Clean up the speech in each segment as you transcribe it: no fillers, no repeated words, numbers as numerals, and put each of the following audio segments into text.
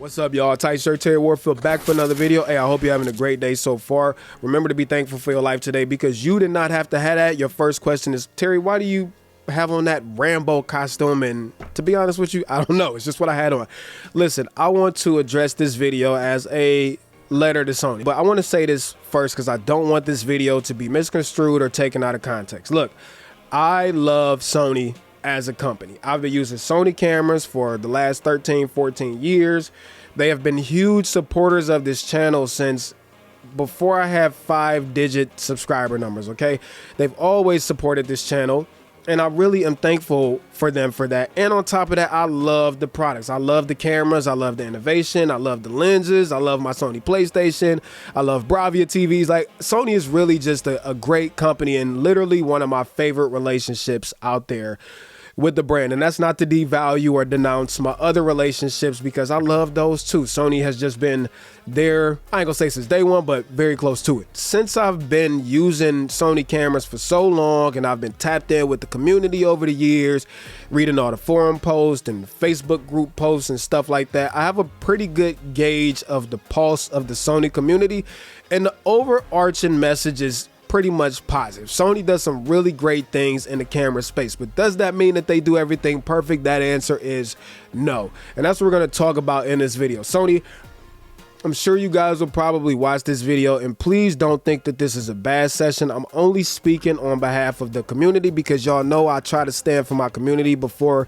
What's up, y'all? Tight Shirt Terry Warfield back for another video. Hey, I hope you're having a great day so far. Remember to be thankful for your life today because you did not have to have that. Your first question is, Terry, why do you have on that Rambo costume? And to be honest with you, I don't know. It's just what I had on. Listen, I want to address this video as a letter to Sony, but I want to say this first because I don't want this video to be misconstrued or taken out of context. Look, I love Sony as a company. I've been using Sony cameras for the last 13, 14 years. They have been huge supporters of this channel since before I have 5-digit subscriber numbers, okay? They've always supported this channel, and I really am thankful for them for that. And on top of that, I love the products. I love the cameras. I love the innovation. I love the lenses. I love my Sony PlayStation. I love Bravia TVs. Like, Sony is really just a great company and literally one of my favorite relationships out there with the brand. And that's not to devalue or denounce my other relationships because I love those too. Sony has just been there, I ain't gonna say since day one, but very close to it. Since I've been using Sony cameras for so long and I've been tapped in with the community over the years, reading all the forum posts and Facebook group posts and stuff like that, I have a pretty good gauge of the pulse of the Sony community, and the overarching message is pretty much positive. Sony does some really great things in the camera space, but does that mean that they do everything perfect? That answer is no. And that's what we're going to talk about in this video. Sony, I'm sure you guys will probably watch this video, and please don't think that this is a bad session. I'm only speaking on behalf of the community because y'all know I try to stand for my community before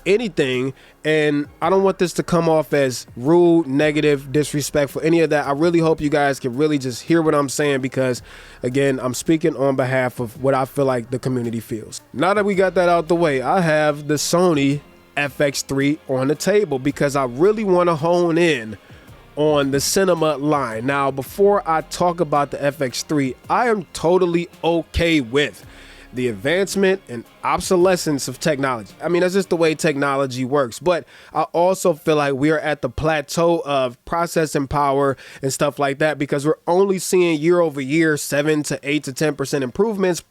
anything, and I don't want this to come off as rude, negative, disrespectful, any of that. I really hope you guys can really just hear what I'm saying because, again, I'm speaking on behalf of what I feel like the community feels. Now that we got that out the way, I have the Sony FX3 on the table because I really want to hone in on the cinema line. Now, before I talk about the FX3, I am totally okay with the advancement and obsolescence of technology. I mean, that's just the way technology works. But I also feel like we are at the plateau of processing power and stuff like that because we're only seeing year over year 7 to 8 to 10% improvements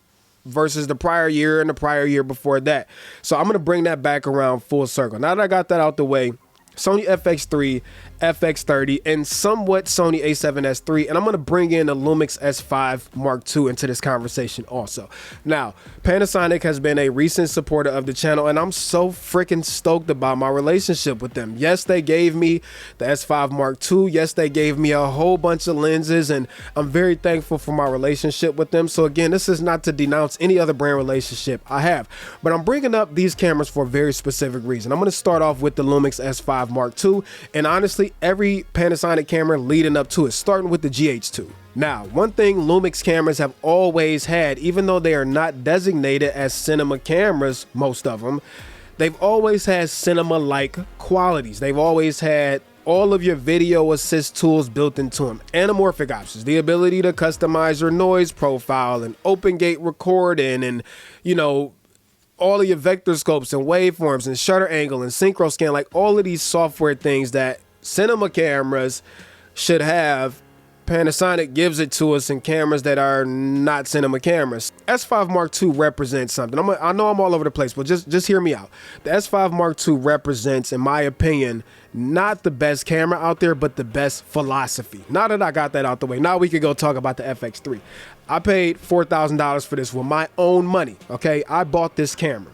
versus the prior year and the prior year before that. So I'm going to bring that back around full circle. Now that I got that out the way, Sony FX3, FX30, and somewhat Sony a7S III, and I'm going to bring in the Lumix S5 Mark II into this conversation also. Now, Panasonic has been a recent supporter of the channel, and I'm so freaking stoked about my relationship with them. Yes, they gave me the S5 Mark II. Yes, they gave me a whole bunch of lenses, and I'm very thankful for my relationship with them. So again, this is not to denounce any other brand relationship I have, but I'm bringing up these cameras for a very specific reason. I'm going to start off with the Lumix S5 Mark II, and honestly, every Panasonic camera leading up to it, starting with the GH2. Now, one thing Lumix cameras have always had, even though they are not designated as cinema cameras, most of them, they've always had cinema-like qualities. They've always had all of your video assist tools built into them. Anamorphic options, the ability to customize your noise profile and open gate recording and, you know, all of your vector scopes and waveforms and shutter angle and synchro scan, like all of these software things that cinema cameras should have. Panasonic gives it to us in cameras that are not cinema cameras. S5 Mark II represents something. I know I'm all over the place, but just hear me out. The S5 Mark II represents, in my opinion, not the best camera out there, but the best philosophy. Now that I got that out the way, now we can go talk about the FX3. I paid $4,000 for this with my own money, okay? I bought this camera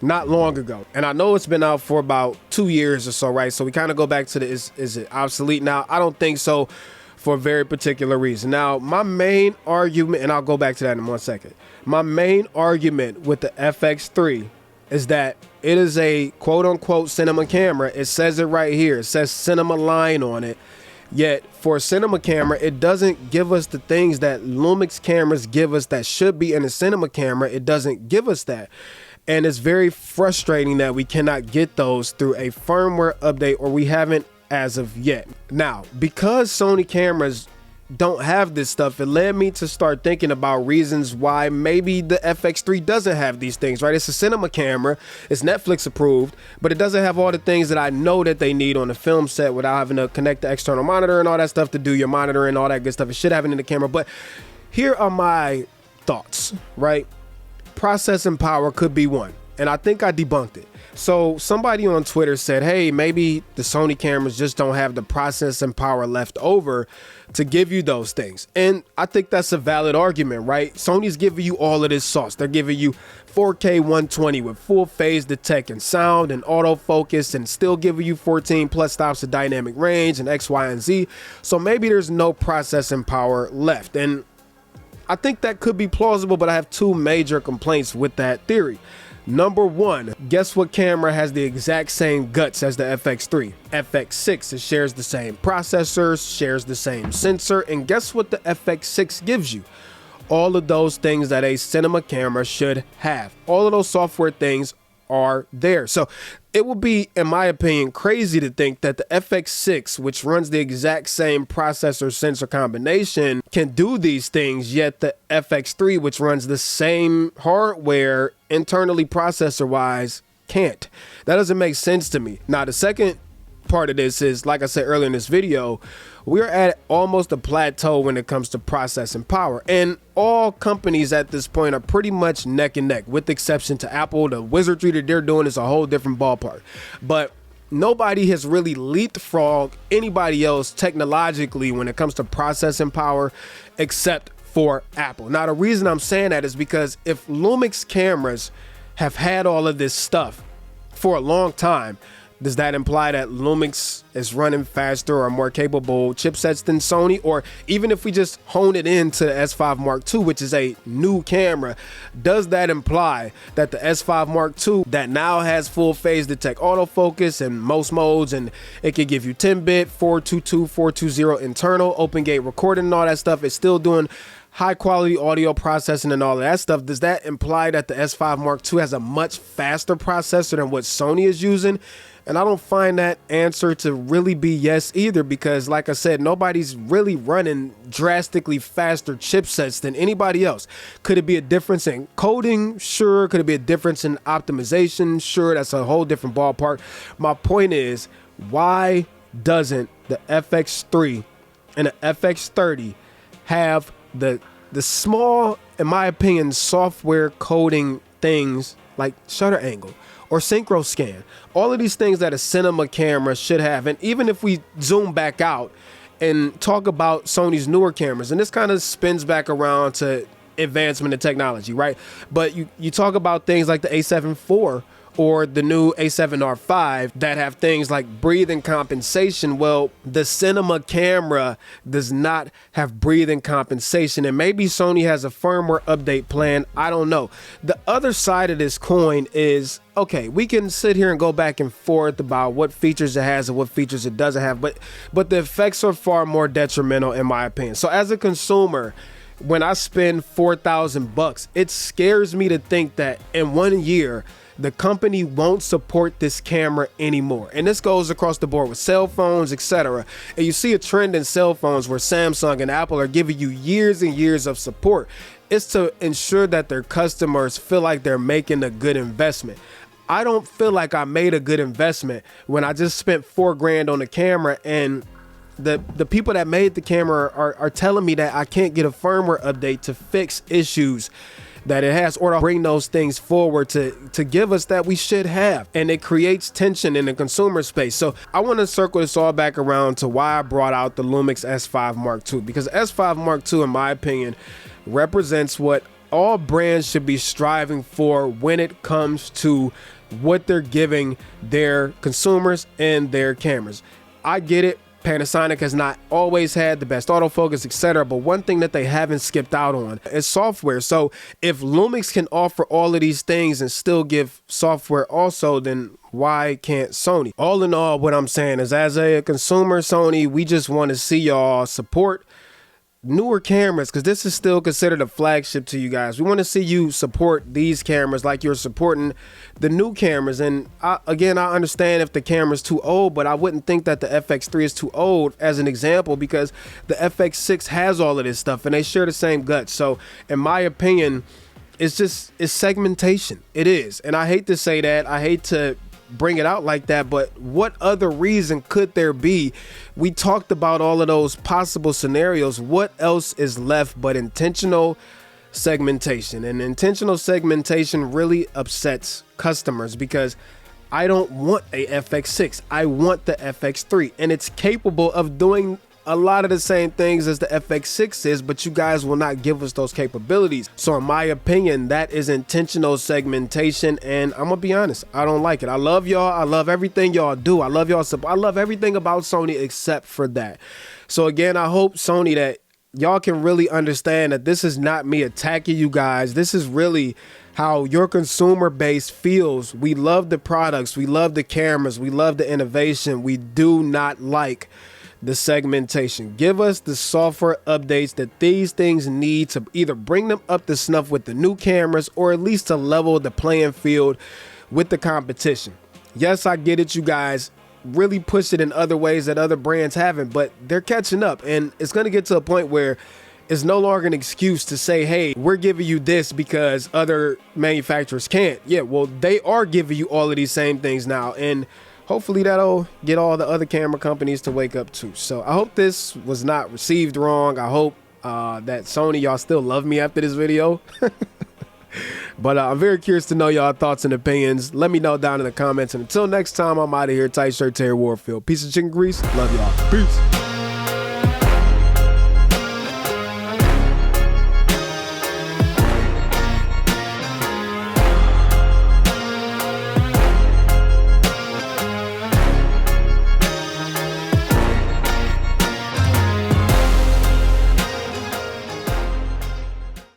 not long ago, and I know it's been out for about 2 years or so, right? So we kind of go back to the, is it obsolete now? I don't think so, for a very particular reason. Now, my main argument, and I'll go back to that in 1 second. My main argument with the FX3 is that it is a quote-unquote cinema camera. It says it right here. It says cinema line on it. Yet, for a cinema camera, it doesn't give us the things that Lumix cameras give us that should be in a cinema camera. It doesn't give us that. And it's very frustrating that we cannot get those through a firmware update, or we haven't as of yet. Now, because Sony cameras don't have this stuff, it led me to start thinking about reasons why maybe the FX3 doesn't have these things, right? It's a cinema camera, it's Netflix approved, but it doesn't have all the things that I know that they need on the film set without having to connect the external monitor and all that stuff to do your monitoring and all that good stuff. It should have it in the camera. But here are my thoughts, right? Processing power could be one. and I think I debunked it. So somebody on Twitter said, hey, maybe the Sony cameras just don't have the processing power left over to give you those things. And I think that's a valid argument, right? Sony's giving you all of this sauce. They're giving you 4K 120 with full phase detect and sound and autofocus, and still giving you 14 plus stops of dynamic range and X, Y, and Z. So maybe there's no processing power left. And I think that could be plausible, but I have two major complaints with that theory. Number one, guess what camera has the exact same guts as the FX3? FX6. It shares the same processors, shares the same sensor, and guess what the FX6 gives you? All of those things that a cinema camera should have. All of those software things are there. So it would be, in my opinion, crazy to think that the FX6, which runs the exact same processor sensor combination, can do these things, yet the FX3, which runs the same hardware internally processor wise, can't. That doesn't make sense to me. Now, the second part of this is, like I said earlier in this video, we're at almost a plateau when it comes to processing power, and all companies at this point are pretty much neck and neck, with the exception to Apple. The wizardry that they're doing is a whole different ballpark, but nobody has really leapfrogged anybody else technologically when it comes to processing power except for Apple. Now, the reason I'm saying that is because if Lumix cameras have had all of this stuff for a long time, does that imply that Lumix is running faster or more capable chipsets than Sony? Or even if we just hone it into the S5 Mark II, which is a new camera, does that imply that the S5 Mark II that now has full phase detect autofocus in most modes, and it can give you 10-bit, 422, 420 internal, open gate recording and all that stuff, is still doing high quality audio processing and all of that stuff? Does that imply that the S5 Mark II has a much faster processor than what Sony is using? And I don't find that answer to really be yes either, because like I said, nobody's really running drastically faster chipsets than anybody else. Could it be a difference in coding? Sure. Could it be a difference in optimization? Sure. That's a whole different ballpark. My point is, why doesn't the FX3 and the FX30 have the small, in my opinion, software coding things like shutter angle or synchro scan, all of these things that a cinema camera should have? And even if we zoom back out and talk about Sony's newer cameras, and this kind of spins back around to advancement in technology, right? But you talk about things like the A7 IV or the new A7R5 that have things like breathing compensation. Well, the cinema camera does not have breathing compensation, and maybe Sony has a firmware update plan. I don't know. The other side of this coin is, okay, we can sit here and go back and forth about what features it has and what features it doesn't have, but the effects are far more detrimental in my opinion. So as a consumer, when I spend $4,000, it scares me to think that in 1 year, the company won't support this camera anymore. And this goes across the board with cell phones, etc. And you see a trend in cell phones where Samsung and Apple are giving you years and years of support. It's to ensure that their customers feel like they're making a good investment. I don't feel like I made a good investment when I just spent $4,000 on the camera, and the people that made the camera are telling me that I can't get a firmware update to fix issues that it has, or to bring those things forward to give us that we should have. And it creates tension in the consumer space. So I want to circle this all back around to why I brought out the Lumix S5 Mark II, because S5 Mark II, in my opinion, represents what all brands should be striving for when it comes to what they're giving their consumers and their cameras. I get it. Panasonic has not always had the best autofocus, etc. But one thing that they haven't skipped out on is software. So if Lumix can offer all of these things and still give software also, then why can't Sony? All in all, what I'm saying is, as a consumer, Sony, we just want to see y'all support newer cameras, because this is still considered a flagship to you guys. We want to see you support these cameras like you're supporting the new cameras. And again, I understand if the camera's too old, but I wouldn't think that the FX3 is too old, as an example, because the FX6 has all of this stuff and they share the same guts. So in my opinion, it's segmentation. It is. And I hate to say that. I hate to bring it out like that, but what other reason could there be? We talked about all of those possible scenarios. What else is left but intentional segmentation, and intentional segmentation really upsets customers because I don't want a FX6. I want the FX3, and it's capable of doing a lot of the same things as the FX6 is, but you guys will not give us those capabilities. So in my opinion, that is intentional segmentation, and I'm gonna be honest, I don't like it. I love y'all. I love everything y'all do. I love y'all. I love everything about Sony except for that. So again, I hope, Sony, that y'all can really understand that this is not me attacking you guys. This is really how your consumer base feels. We love the products. We love the cameras. We love the innovation. We do not like the segmentation. Give us the software updates that these things need to either bring them up to snuff with the new cameras or at least to level the playing field with the competition. Yes, I get it. You guys really push it in other ways that other brands haven't, but they're catching up, and it's going to get to a point where it's no longer an excuse to say, hey, we're giving you this because other manufacturers can't. Yeah, well, they are giving you all of these same things now, and hopefully that'll get all the other camera companies to wake up too. So I hope this was not received wrong. I hope that Sony, y'all still love me after this video. But I'm very curious to know y'all thoughts and opinions. Let me know down in the comments. And until next time, I'm out of here. Tight shirt, Terry Warfield. Piece of chicken grease. Love y'all. Peace.